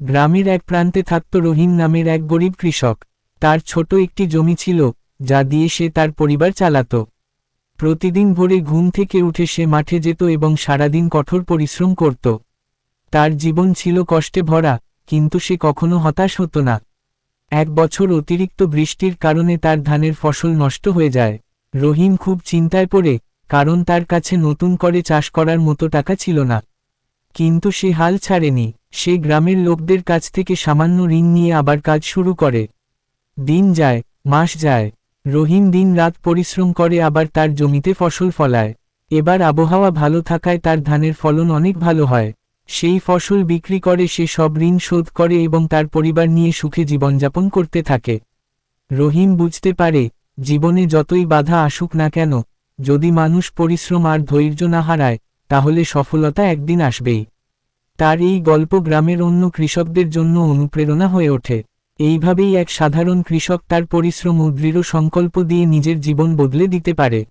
গ্রামের এক প্রান্তে থাকত রহিম নামের এক গরিব কৃষক। তার ছোট একটি জমি ছিল, যা দিয়ে সে তার পরিবার চালাত। প্রতিদিন ভোরে ঘুম থেকে উঠে সে মাঠে যেত এবং সারাদিন কঠোর পরিশ্রম করত। তার জীবন ছিল কষ্টে ভরা, কিন্তু সে কখনো হতাশ হতো না। এক বছর অতিরিক্ত বৃষ্টির কারণে তার ধানের ফসল নষ্ট হয়ে যায়। রহিম খুব চিন্তায় পড়ে, কারণ তার কাছে নতুন করে চাষ করার মতো টাকা ছিল না। কিন্তু সে হাল ছাড়েনি। সে গ্রামের লোকদের কাছ থেকে সামান্য ঋণ নিয়ে আবার কাজ শুরু করে। দিন যায়, মাস যায়। রহিম দিন রাত পরিশ্রম করে আবার তার জমিতে ফসল ফলায়। এবার আবহাওয়া ভালো থাকায় তার ধানের ফলন অনেক ভালো হয়। সেই ফসল বিক্রি করে সে সব ঋণ শোধ করে এবং তার পরিবার নিয়ে সুখে জীবনযাপন করতে থাকে। রহিম বুঝতে পারে, জীবনে যতই বাধা আসুক না কেন, যদি মানুষ পরিশ্রম আর ধৈর্য না হারায়, তাহলে সফলতা একদিন আসবেই। তার এই গল্প গ্রামের অন্য কৃষকদের জন্য অনুপ্রেরণা হয়ে ওঠে। এইভাবেই এক সাধারণ কৃষক তার পরিশ্রম ও দৃঢ় সংকল্প দিয়ে নিজের জীবন বদলে দিতে পারে।